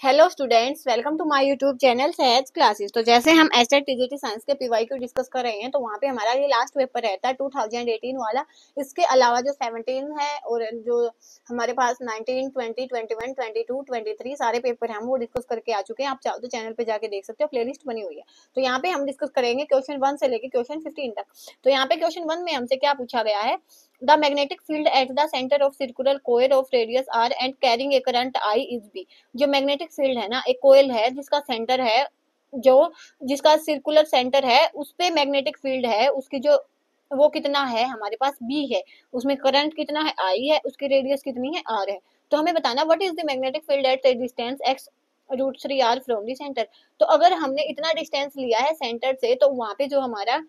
Hello students, welcome to my YouTube channel Sahaj classes. तो जैसे हम एसटेट टीजीटी साइंस के पीवाई को डिस्कस कर रहे हैं, तो वहाँ पे हमारा ये लास्ट पेपर रहता है 2018 वाला। इसके अलावा जो 17 है और जो हमारे पास 19, 20, 21, 22, 23 सारे पेपर हैं, हम वो डिस्कस करके आ चुके हैं। आप चाहो तो चैनल पे जाके देख सकते हो, प्लेलिस्ट बनी हुई है। तो यहाँ पे हम डिस्कस करेंगे क्वेश्चन 1 से लेके क्वेश्चन 15 तक। तो यहाँ पे क्वेश्चन 1 में हमसे क्या पूछा गया है, the magnetic field at the centre of circular coil of radius R and carrying a current I is B. जो मैग्नेटिक फील्ड है ना, एक कोयल है जिसका सेंटर है, जो जिसका सर्कुलर सेंटर है, उस पे मैग्नेटिक फील्ड है, उसकी जो वो कितना है हमारे पास बी है, उसमें करंट कितना है आई है, उसकी रेडियस कितनी है आर है। तो हमें बताना what is the magnetic field at distance x root 3 R from the centre. तो अगर हमने इतना डिस्टेंस लिया है सेंटर से, तो वहां पे जो हमारा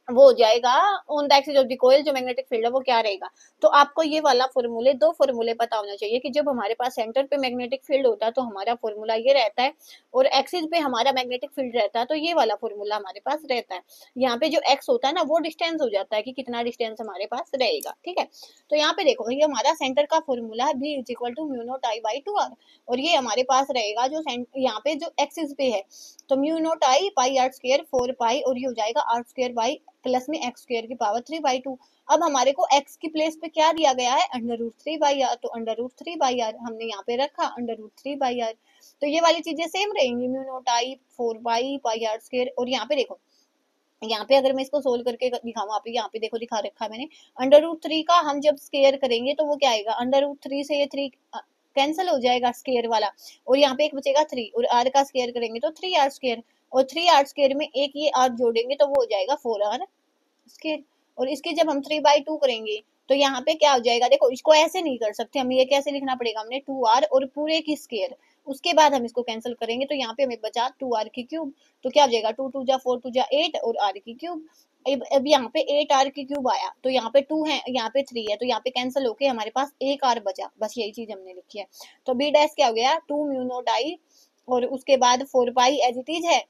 वो हो जाएगा on the axis of the coil, जो मैग्नेटिक फील्ड है वो क्या रहेगा। तो आपको ये वाला फॉर्मूले, दो फॉर्मूले पता होना चाहिए कि जब हमारे पास सेंटर पे मैग्नेटिक फील्ड होता है तो हमारा फॉर्मूला ये रहता है, और एक्सिस पे हमारा मैग्नेटिक फील्ड रहता है तो ये वाला फॉर्मूला हमारे पास रहता है। यहाँ पे जो एक्स होता है ना, वो डिस्टेंस हो जाता है कि कितना डिस्टेंस हमारे पास रहेगा। ठीक है, तो यहाँ पे देखो, ये हमारा सेंटर का फॉर्मूला है B is equal to mu naught I by 2 R, और ये हमारे पास रहेगा जो यहाँ पे जो एक्सिस पे है, तो mu naught I pi R square 4 pi, और ये हो जाएगा आर स्क्वायर बाई प्लस में एक्स स्क्वायर की पावर 3/2। अब हमारे को एक्स की प्लेस पे क्या दिया गया है, अंडर रूट 3/r, तो अंडर रूट 3/r हमने यहाँ पे रखा, अंडर रूट 3/r। तो ये वाली चीजें सेम रहेंगी, mu naught I 4 pi pi R square. और यहाँ पे देखो, यहाँ पे अगर मैं इसको सोल्व करके दिखाऊं, आप यहाँ पे देखो दिखा रखा है मैंने, अंडर रूट 3 का हम जब स्क्वायर करेंगे तो वो क्या आएगा, अंडर रूट 3 से ये 3 कैंसिल हो जाएगा स्क्वायर वाला, और यहाँ पे एक बचेगा 3, और आर का स्क्वायर करेंगे तो 3r स्क्वायर, और 3r स्क्वायर में एक ये r जोड़ेंगे तो वो हो जाएगा 4r स्क्वायर। और इसकी जब हम 3/2 करेंगे तो यहाँ पे क्या हो जाएगा, देखो इसको ऐसे नहीं कर सकते हम, ये कैसे लिखना पड़ेगा, हमने 2r और पूरे की स्क्वायर, उसके बाद हम इसको कैंसिल करेंगे तो यहाँ पे हमें बचा 2r की क्यूब। तो क्या हो जाएगा, 2 2 जा 4 2 जा 8 और r की क्यूब। अब यहाँ पे 8r की क्यूब आया, तो यहाँ पे 2 है, यहाँ पे 3 है, तो यहाँ पे कैंसिल होके हमारे पास एक r बचा, बस यही चीज हमने लिखी है। तो बी डैश क्या हो गया, 2 म्यू नॉट आई, और उसके बाद 4 पाई एज इट इज है,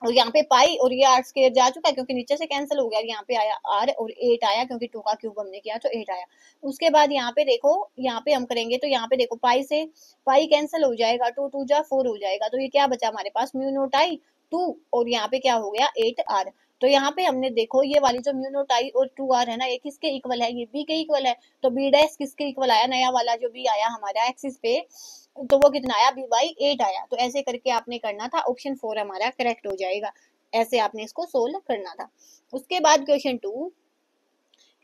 और यहाँ पे पाई, और ये आर स्क्वायर जा चुका है क्योंकि नीचे से कैंसिल हो गया, यहाँ पे आया आर, और 8 आया क्योंकि 2 का क्यूब हमने किया तो 8 आया। उसके बाद यहाँ पे देखो, यहाँ पे हम करेंगे तो यहाँ पे देखो पाई से पाई कैंसिल हो जाएगा, 2 2 जा 4 हो जाएगा, तो ये क्या बचा हमारे पास, म्यू नोट आई 2, और यहाँ पे क्या हो गया 8 आर। तो यहाँ पे हमने देखो ये वाली जो म्यू नोट आई और 2 आर है ना, ये किसके इक्वल है, ये बी के इक्वल है। तो बी डैश किसके इक्वल आया, नया वाला जो बी आया हमारा एक्सिस पे, तो वो कितना आया, b/8 आया। तो ऐसे करके आपने करना था, ऑप्शन 4 हमारा करेक्ट हो जाएगा। ऐसे आपने इसको सोल्व करना था। उसके बाद question 2,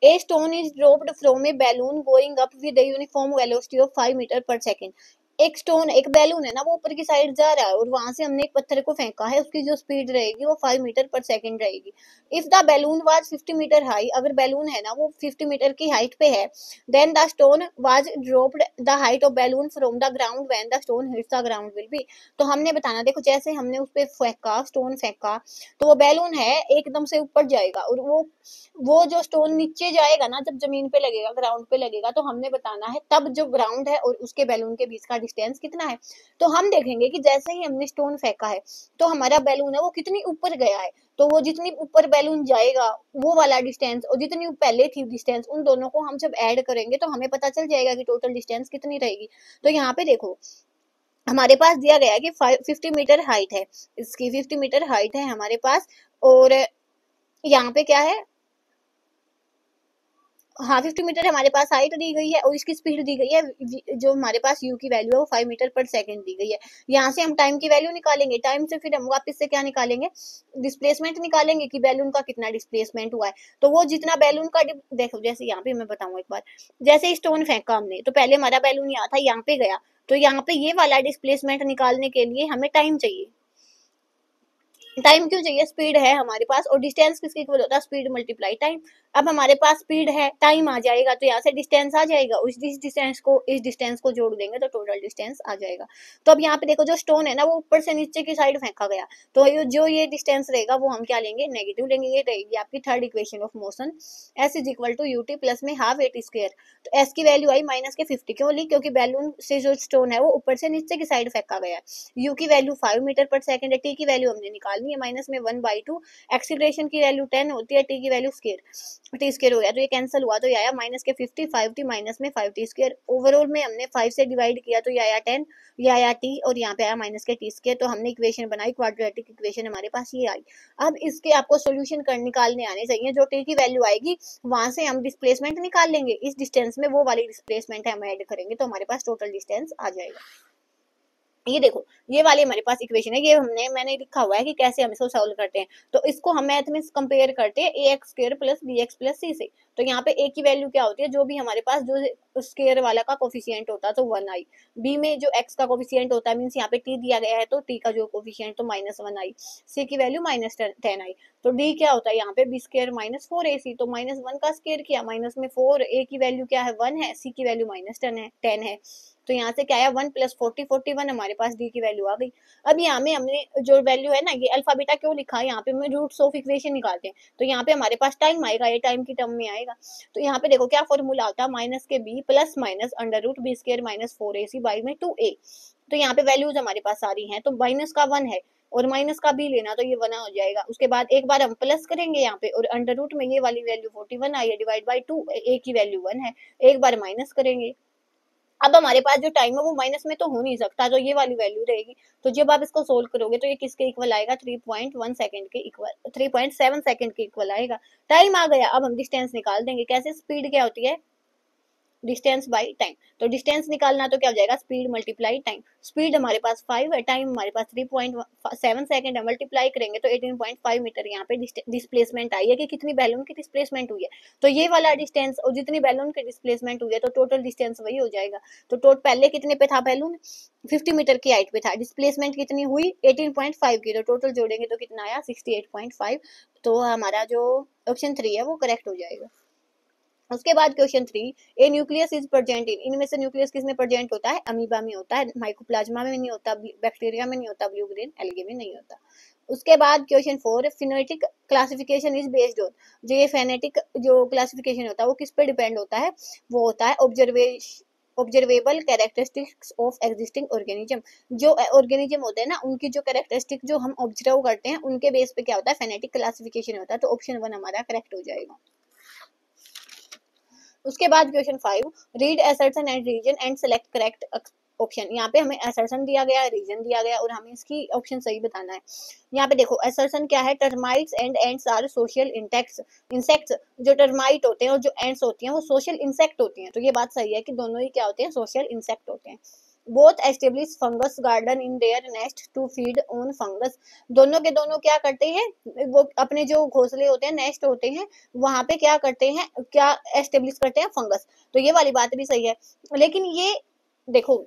a stone is dropped from a balloon going up with a uniform velocity of 5 metre per second. एक स्टोन, एक बैलून है ना, वो ऊपर की साइड जा रहा है, और वहां से हमने एक पत्थर को फेंका है, उसकी जो स्पीड रहेगी वो 5 मीटर पर सेकेंड रहेगी। If the balloon was 50 metre high, अगर बैलून है ना वो 50 मीटर की हाइट पे है, then the stone was dropped the height of balloon from the ground when the stone hits the ground will be. तो हमने बताना, देखो जैसे हमने उस पे फेंका, स्टोन फेंका, तो वो बैलून है एकदम से ऊपर जाएगा, और वो जो स्टोन नीचे जाएगा ना, जब जमीन पे लगेगा, ग्राउंड पे लगेगा, तो हमने बताना है तब जो ग्राउंड है और उसके बैलून के बीच का डिस्टेंस कितना है। तो हम देखेंगे कि जैसे ही हमने स्टोन फेंका है तो हमारा बैलून है वो कितनी ऊपर गया है, तो वो जितनी ऊपर बैलून जाएगा वो वाला डिस्टेंस, और जितनी पहले थी डिस्टेंस, उन दोनों को हम जब ऐड करेंगे तो हमें पता चल जाएगा कि टोटल डिस्टेंस कितनी रहेगी। तो यहाँ पे देखो हमारे पास दिया गया है कि 50 मीटर हाइट है, इसकी 50 मीटर हाइट है हमारे पास, और यहाँ पे क्या है, हाँ 50 मीटर हमारे पास हाइट दी गई है, और इसकी स्पीड दी गई है, जो हमारे पास u की वैल्यू है वो 5 मीटर पर सेकंड दी गई है। यहाँ से हम टाइम की वैल्यू निकालेंगे, टाइम से फिर हम वापस से क्या निकालेंगे, डिस्प्लेसमेंट निकालेंगे कि बैलून का कितना डिस्प्लेसमेंट हुआ है। तो वो जितना बैलून का देखो, जैसे यहाँ पे मैं बताऊँ एक बार, जैसे स्टोन फेंका हमने तो पहले हमारा बैलून यहाँ था, यहाँ पे गया, तो यहाँ पे ये वाला डिस्प्लेसमेंट निकालने के लिए हमें टाइम चाहिए। टाइम क्यों चाहिए, स्पीड है हमारे पास, और डिस्टेंस किसके इक्वल होता है, स्पीड मल्टीप्लाई टाइम। अब हमारे पास स्पीड है, टाइम आ जाएगा, तो यहाँ से डिस्टेंस आ जाएगा, इस डिस्टेंस को जोड़ देंगे तो टोटल डिस्टेंस आ जाएगा। तो अब यहाँ पे देखो, जो स्टोन है ना वो ऊपर से नीचे की साइड फेंका गया, तो जो ये डिस्टेंस रहेगा वो हम क्या लेंगे, नेगेटिव लेंगे। ये रहेगी आपकी third equation of motion, s is equal to ut plus में हाफ एटी स्क्वायर। तो एस की वैल्यू आई माइनस के 50, क्यों ली, क्योंकि बैलून से जो स्टोन है वो ऊपर से नीचे की साइड फेंका गया। यू की वैल्यू 5 मीटर पर सेकेंड है, टी की वैल्यू हमने निकालनी नहीं है, -1/2। एक्सीलरेशन की वैल्यू 10 होती है, टी की वैल्यू टी स्क्वायर हो गया, तो ये कैंसिल हुआ, तो ये आया -50, 5t माइनस में 5t स्क्वायर। ओवरऑल में हमने 5 से डिवाइड किया तो ये आया 10, ये आया t और यहाँ पे आया -t स्क्वायर। तो हमने इक्वेशन बनाई, क्वाड्रेटिक इक्वेशन हमारे पास ये आई। अब इसके आपको सोल्यूशन निकालने आने चाहिए। जो t की वैल्यू आएगी वहां से हम डिस्प्लेसमेंट निकाल लेंगे, इस डिस्टेंस में वो वाली डिस्प्लेसमेंट है हम ऐड करेंगे, तो हमारे पास टोटल डिस्टेंस आ जाएगा। ये देखो, ये वाली हमारे पास इक्वेशन है, ये मैंने लिखा हुआ है कि कैसे हम इसको सॉल्व करते हैं। तो इसको हम मैथ में कंपेयर करते हैं ax square plus bx plus c से। तो यहाँ पे a की वैल्यू क्या होती है, जो भी हमारे पास जो स्क्वायर वाला का कोफिशिएंट होता है तो 1 आई, b में जो x का कोफिशिएंट होता है मीन्स यहाँ पे t दिया गया है तो t का जो कोफिशिएंट तो -1 आई, c की वैल्यू -10 आई। तो d क्या होता है यहाँ पे b स्क्वायर -4ac, तो -1 का स्क्वायर किया, माइनस में 4, a की वैल्यू क्या है 1 है, c की वैल्यू -10 है। तो यहाँ से क्या आया 1 + 40, 41 हमारे पास डी की वैल्यू आ गई। अब यहाँ में हमने जो वैल्यू है ना, ये अल्फा बीटा क्यों लिखा है, यहाँ पे हमें रूट्स ऑफ इक्वेशन निकालते हैं। तो यहाँ पे हमारे पास टाइम आएगा, ये टाइम की टर्म में आएगा। तो यहाँ पे देखो क्या फॉर्मूला होता है, माइनस के b plus minus under root b² -4ac by में 2a। तो यहाँ पे वैल्यूज हमारे पास सारी हैं, तो माइनस का 1 है और माइनस का b लेना, तो ये 1 हो जाएगा। उसके बाद एक बार हम प्लस करेंगे यहाँ पे, और अंडर रूट में ये वाली वैल्यू 41 आई है, डिवाइड बाई 2, a की वैल्यू 1 है, एक बार माइनस करेंगे। अब हमारे पास जो टाइम है वो माइनस में तो हो नहीं सकता, तो ये वाली वैल्यू रहेगी। तो जब आप इसको सोल्व करोगे तो ये किसके इक्वल आएगा, 3.1 सेकंड के इक्वल, 3.7 सेकंड के इक्वल आएगा। टाइम आ गया, अब हम डिस्टेंस निकाल देंगे। कैसे, स्पीड क्या होती है, डिस्टेंस बाई टाइम। तो डिस्टेंस निकालना तो क्या हो जाएगा, स्पीड मल्टीप्लाई टाइम। स्पीड हमारे पास 5 है, टाइम हमारे पास 3.7 सेकंड है, मल्टीप्लाई करेंगे तो 18.5 मीटर यहाँ पे डिस्प्लेसमेंट आई है कि कितनी बैलून की डिस्प्लेसमेंट हुई है। तो ये वाला डिस्टेंस और जितनी बैलून की डिस्प्लेसमेंट हुई है तो टोटल डिस्टेंस वही हो जाएगा। तो पहले कितने पे था बैलून, 50 मीटर की हाइट पे था, डिस्प्लेसमेंट कितनी हुई 18.5 की, तो टोटल जोड़ेंगे तो कितना आया 68.5। तो हमारा जो ऑप्शन 3 है वो करेक्ट हो जाएगा। उसके बाद question 3, A nucleus is present in, इनमें से न्यूक्लियस किसमें प्रेजेंट होता है, अमीबा में होता है, माइकोप्लाज्मा में नहीं होता, बैक्टीरिया में नहीं होता, ब्लू ग्रीन एल्गे में नहीं होता। उसके बाद question 4, phenetic classification is based on, जो ये फेनेटिक जो क्लासिफिकेशन होता है वो किस पे डिपेंड होता है, वो होता है observable characteristics of existing organism. जो ऑर्गेनिज्म होते हैं ना उनकी जो कैरेक्टरिस्टिक जो हम ऑब्जर्व करते हैं उनके बेस पे क्या होता है, फेनेटिक क्लासिफिकेशन होता है। तो ऑप्शन 1 हमारा करेक्ट हो जाएगा। उसके बाद question 5, read assertion and reason and select correct option. यहाँ पे हमें असर्शन दिया गया, रीजन दिया गया और हमें इसकी ऑप्शन सही बताना है। यहाँ पे देखो असर्शन क्या है, termites and ants are social insects. जो टर्माइट होते हैं और जो एंड्स होती हैं वो सोशल इंसेक्ट होती हैं। तो ये बात सही है कि दोनों ही क्या होते हैं, सोशल इंसेक्ट होते हैं। Both establish fungus garden in their nest to feed on fungus. दोनों के दोनों क्या करते हैं, वो अपने जो घोंसले होते हैं, नेस्ट होते हैं, वहां पे क्या करते हैं, क्या एस्टेब्लिश करते हैं, फंगस। तो ये वाली बात भी सही है, लेकिन ये देखो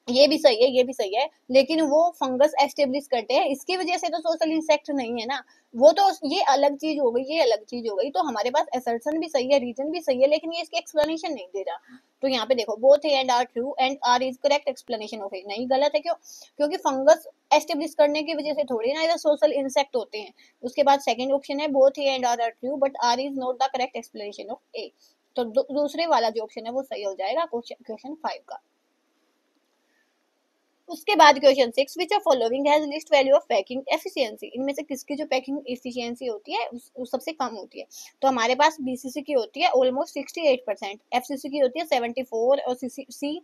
ये भी सही है, ये भी सही है, लेकिन वो फंगस एस्टेब्लिश करते हैं, इसकी वजह से तो सोशल इंसेक्ट नहीं है ना, वो तो ये अलग चीज हो गई, ये अलग चीज हो गई। तो हमारे पास असर्शन भी सही है, रीजन भी सही है, लेकिन ये इसकी एक्सप्लेनेशन नहीं दे रहा। तो यहाँ पे देखो both A and R true and R is correct explanation of A, नहीं गलत है, क्यों, क्योंकि फंगस एस्टेब्लिश करने की वजह से थोड़ी ना इधर सोशल इंसेक्ट होते हैं। उसके बाद सेकंड ऑप्शन है both A and R true but R is not the correct explanation of A. तो दूसरे वाला जो ऑप्शन है वो सही हो जाएगा क्वेश्चन 5 का। उसके बाद question 6, which of following has least value of packing efficiency. इनमें से किसकी जो पैकिंग एफिशिएंसी होती है वो सबसे कम होती है। तो हमारे पास बीसीसी की होती है ऑलमोस्ट 68%, एफसीसी की होती है 74 और सीसी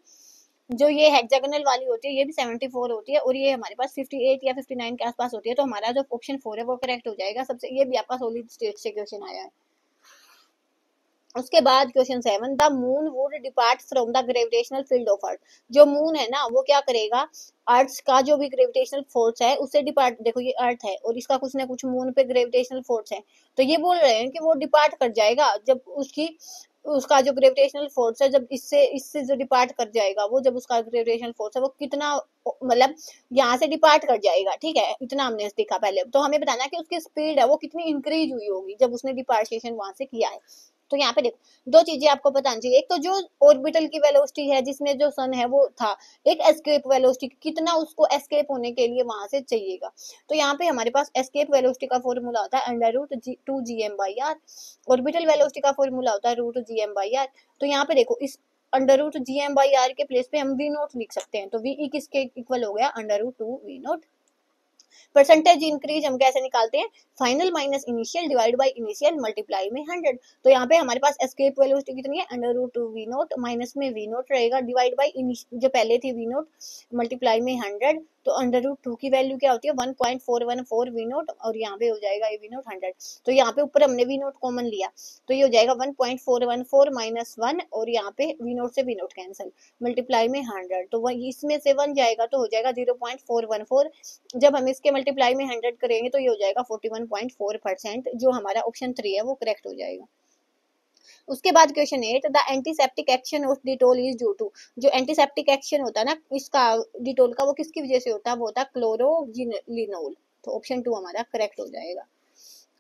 जो ये हेक्सागोनल वाली होती है ये भी 74 होती है, और ये हमारे पास 58 या 59 के आसपास होती है। तो हमारा जो ऑप्शन 4 है वो करेक्ट हो जाएगा सबसे। ये भी आपका सॉलिड स्टेट से क्वेश्चन आया है। उसके बाद question 7, the moon would depart from the gravitational field of earth. जो मून है ना वो क्या करेगा, अर्थ का जो भी ग्रेविटेशनल फोर्स है उससे डिपार्ट, देखो ये अर्थ है और इसका कुछ ना कुछ मून पे ग्रेविटेशनल फोर्स है, तो ये बोल रहे हैं कि वो डिपार्ट कर जाएगा जब उसका जो ग्रेविटेशनल फोर्स है, जब इससे जो डिपार्ट कर जाएगा, वो जब उसका ग्रेविटेशनल फोर्स है वो कितना, मतलब यहाँ से डिपार्ट कर जाएगा, ठीक है, इतना हमने देखा पहले। तो हमें बताना है कि उसकी स्पीड है वो कितनी इंक्रीज हुई होगी जब उसने डिपार्टेशन वहां से किया है। तो यहाँ पे देखो दो चीजें आपको बतानी चाहिए, एक तो जो ऑर्बिटल की वेलोसिटी है जिसमें जो सन है वो था, एक एस्केप वेलोसिटी कितना उसको एस्केप होने के लिए वहां से चाहिएगा। तो यहाँ पे हमारे पास एस्केप वेलोसिटी का फॉर्मूला होता है √2gm/r, ऑर्बिटल वेलोसिटी का फॉर्मूला होता है √gm/r। तो यहाँ पे देखो इस √gm/r के प्लेस पे हम v नॉट लिख सकते हैं, तो v किसके इक्वल हो गया √2v नॉट। परसेंटेज इंक्रीज हम कैसे निकालते हैं, final minus initial divide by initial multiply में 100। तो यहाँ पे हमारे पास एस्केप वेलोसिटी कितनी है, √2v0 माइनस में v0 रहेगा डिवाइड बाय जो पहले थी v0 मल्टीप्लाई में 100। तो √2 की वैल्यू क्या होती है 1.414 v0 और यहाँ पे हो जाएगा ये v0 100। तो यहाँ पे ऊपर हमने v0 कॉमन लिया तो ये हो जाएगा 1.414 माइनस 1 और यहाँ पे v0 से v0 कैंसिल मल्टीप्लाई में 100। तो वही इसमें से 1 जाएगा तो हो जाएगा 0.414। जब हम इसके मल्टीप्लाई में 100 करेंगे तो ये हो जाएगा 41.4%। जो हमारा ऑप्शन 3 है वो करेक्ट हो जाएगा। उसके बाद question 8, the antiseptic action of Dettol is due to. जो एंटीसेप्टिक एक्शन होता है ना इसका डिटोल का, वो किसकी वजह से होता है, वो होता है क्लोरोजिनोल। तो ऑप्शन 2 हमारा करेक्ट हो जाएगा।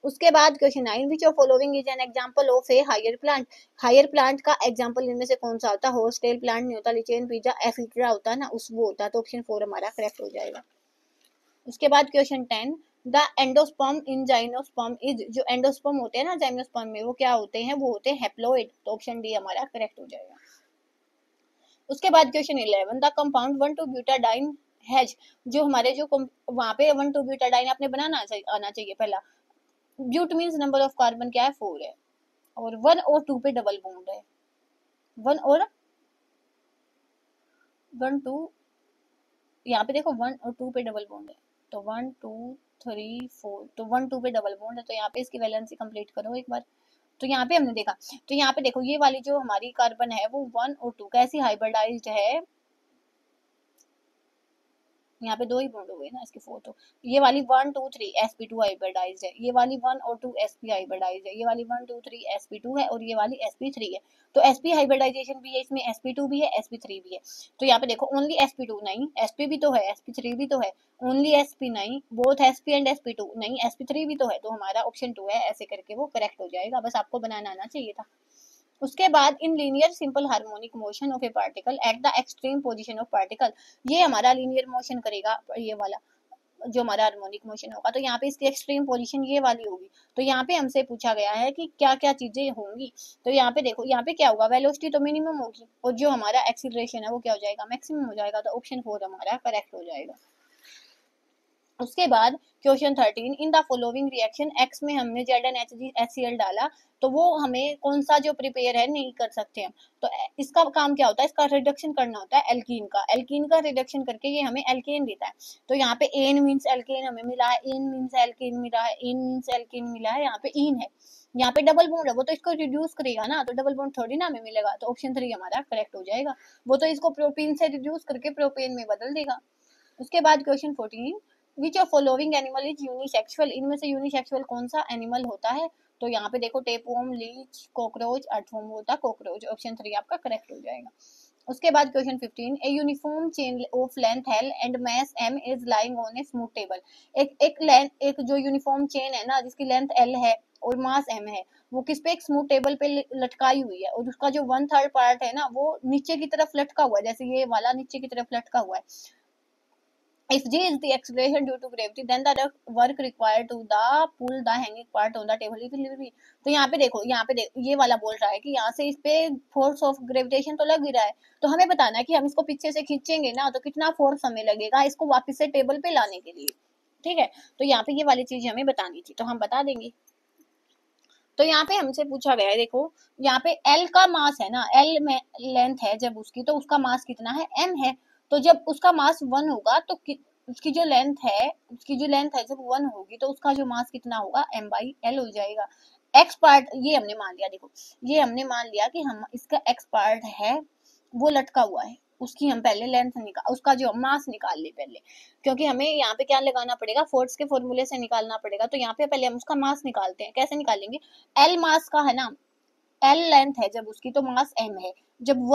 उसके बाद question 9, which of following is an example of a higher plant. Higher plant का एग्जांपल इनमें से कौन सा होता है, होस्टेल प्लांट नहीं होता, लिचेन पिज्जा एफिट्रा होता है ना, उस वो होता है। तो ऑप्शन 4 हमारा करेक्ट हो जाएगा। उसके बाद question 10, the endosperm in gymnosperm is. जो एंडोस्पर्म होते हैं ना जाइनोस्पर्म में, वो क्या होते हैं, वो होते हैं हैप्लॉइड। तो ऑप्शन डी हमारा करेक्ट हो जाएगा। उसके बाद क्वेश्चन 11, द कंपाउंड 1,2-ब्यूटाडाइन हैज। जो हमारे जो वहां पे 1,2-ब्यूटाडाइन आपने बनाना आना चाहिए पहला। But means number of carbon क्या है 4 है और 1 और 2 पे डबल बॉन्ड है। 1 और 1 2 यहाँ पे देखो 1 और 2 पे डबल बॉन्ड है। तो 1 2 3 4 तो 1 2 पे डबल बॉन्ड है। तो यहाँ पे इसकी वैलेंसी कंप्लीट करो एक बार। तो यहाँ पे हमने देखा, तो यहाँ पे देखो ये वाली जो हमारी कार्बन है वो 1 और 2 कैसी हाइब्रिडाइज्ड है। यहाँ पे 2 ही बॉन्ड हो गए ना इसके 4। तो ये वाली 1 2 3 sp2 हाइब्रिडाइज्ड है, ये वाली 1 और 2 sp हाइब्रिडाइज्ड है, ये वाली 1 2 3 sp2 है और ये वाली sp3 है। तो sp हाइब्रिडाइजेशन भी है इसमें, sp2 भी है sp3 भी है। तो यहाँ पे देखो ओनली sp2 नहीं, sp भी तो है, sp3 भी तो है। ओनली sp नहीं, बोथ sp एंड sp2 नहीं, sp3 भी तो है। तो हमारा ऑप्शन 2 है, ऐसे करके वो करेक्ट हो जाएगा। बस आपको बनाना आना चाहिए था। उसके बाद in linear simple harmonic motion of a particle at the extreme position of particle. ये हमारा लीनियर मोशन करेगा, ये वाला जो हमारा हार्मोनिक मोशन होगा। तो यहाँ पे इसकी एक्सट्रीम पोजीशन ये वाली होगी। तो यहाँ पे हमसे पूछा गया है कि क्या क्या चीजें होंगी। तो यहाँ पे देखो, यहाँ पे क्या होगा, वेलोसिटी तो मिनिमम होगी और जो हमारा एक्सीलरेशन है वो क्या हो जाएगा, मैक्सिमम हो जाएगा। तो ऑप्शन 4 हमारा करेक्ट हो जाएगा। उसके बाद question 13, in the following reaction x में हमने ZnHgHCl डाला तो वो हमें कौन सा जो प्रिपेयर है नहीं कर सकते हम। तो इसका काम क्या होता है, इसका रिडक्शन करना होता है एल्कीन का रिडक्शन करके ये हमें एल्केन देता है। तो यहाँ पे एन मीन्स एल्केन हमें मिला है, इन मीन्स एल्केन मिला है, इन मीन्स एल्केन मिला है, यहाँ पे इन है, यहाँ पे डबल बॉन्ड है, वो तो इसको रिड्यूस करेगा ना, तो डबल बॉन्ड थोड़ी ना हमें मिलेगा। तो ऑप्शन 3 हमारा करेक्ट हो जाएगा। वो तो इसको प्रोपीन से रिड्यूस करके प्रोपेन में बदल देगा। उसके बाद question 14, which of following animal is unisexual. इनमें से यूनिसेक्सुअल कौन सा एनिमल होता है। तो यहाँ पे देखो टेपवर्म, लीच, कॉकरोच, अर्थवर्म होता है कॉकरोच। ऑप्शन 3 आपका करेक्ट हो जाएगा। उसके बाद question 15, a uniform chain of length L and mass m is lying on a smooth table. एक जो यूनिफॉर्म चेन है ना जिसकी लेंथ l है और मास m है, वो किस पे, एक स्मूथ टेबल पे लटकाई हुई है और उसका जो 1/3 पार्ट है ना वो नीचे की तरफ लटका हुआ है, जैसे ये वाला नीचे की तरफ लटका हुआ है। If G is the acceleration due to gravity, then the work required to the pull the hanging part on the table will be। तो यहाँ पे देखो ये वाला बोल रहा है कि यहाँ से इस पे फोर्स ऑफ ग्रेविटेशन तो लग ही रहा है। तो हमें बताना है कि हम इसको पीछे से खींचेंगे ना तो कितना फोर्स हमें लगेगा इसको वापस से टेबल पे लाने के लिए। ठीक है, तो यहाँ पे ये वाली चीज हमें बतानी थी तो हम बता देंगे। तो यहाँ पे हमसे पूछा गया है, देखो यहाँ पे L का मास है ना, L में लेंथ है जब उसकी, तो उसका मास कितना है, M है। तो जब उसका मास 1 होगा तो उसकी जो लेंथ है जब 1 होगी तो उसका जो मास कितना होगा, M/L हो जाएगा। एक्स पार्ट ये हमने मान लिया, देखो ये हमने मान लिया कि हम इसका एक्स पार्ट है वो लटका हुआ है, उसकी हम पहले लेंथ उसका जो मास निकाल ले पहले, क्योंकि हमें यहाँ पे क्या लगाना पड़ेगा, फोर्स के फॉर्मूले से निकालना पड़ेगा। तो यहाँ पे पहले हम उसका मास निकालते हैं, कैसे निकालेंगे, एल मास का है ना, एल लेंथ है जब उसकी तो मास एम है। जब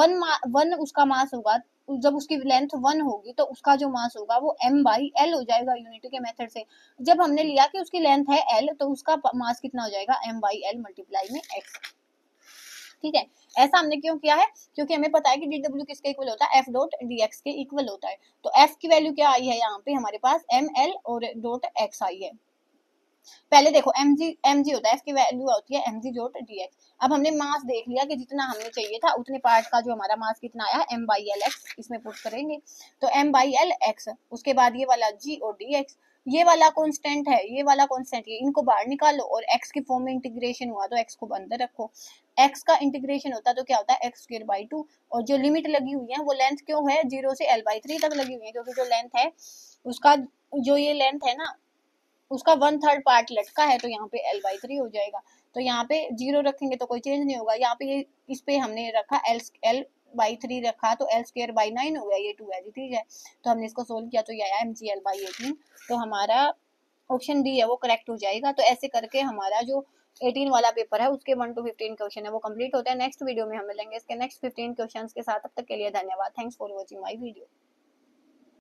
वन उसका मास होगा, जब उसकी लेंथ 1 होगी तो उसका जो मास होगा वो M/L हो जाएगा यूनिटी के मेथड से। जब हमने लिया कि उसकी लेंथ है L तो उसका मास कितना हो जाएगा, M/L मल्टीप्लाई में x। ठीक है, ऐसा हमने क्यों किया है, क्योंकि हमें पता है कि dw किसके इक्वल होता है, F.dx के इक्वल होता है। तो F की वैल्यू क्या आई है यहाँ पे हमारे पास ml और .x आई है। पहले देखो mg होता है, F की वैल्यू होती है mg.dx। अब हमने मास देख लिया कि जितना हमें चाहिए था उतने पार्ट का जो हमारा मास कितना आया, M/L x, इसमें पुट करेंगे तो M/L x। उसके बाद ये वाला g और dx, ये वाला कांस्टेंट है, ये वाला कांस्टेंट, ये इनको बाहर निकालो और x की फॉर्म में इंटीग्रेशन हुआ तो x को अंदर रखो। x का इंटीग्रेशन होता तो क्या होता है x स्क्वायर बाई 2। और जो लिमिट लगी हुई है वो लेंथ क्यों है 0 से l/3 तक लगी हुई है, क्योंकि जो लेंथ है उसका, जो ये लेंथ है ना उसका 1/3 पार्ट लटका है, तो यहाँ पे l/3 हो जाएगा। तो यहाँ पे 0 रखेंगे तो कोई चेंज नहीं होगा। यहाँ पे ये इस पे हमने रखा l/3 रखा तो l स्क्वायर बाई 9 हो गया, ये 2 है, ठीक है। तो हमने इसको सोल्व किया तो ये आया mgl/18। तो हमारा ऑप्शन डी है वो करेक्ट हो जाएगा। तो ऐसे करके हमारा जो 18 वाला पेपर है उसके 1 to 15 क्वेश्चन है वो कंप्लीट होता है। नेक्स्ट वीडियो में हम मिलेंगे इसके नेक्स्ट 15 क्वेश्चंस के साथ। तब तक के लिए धन्यवाद। Thanks for watching my video.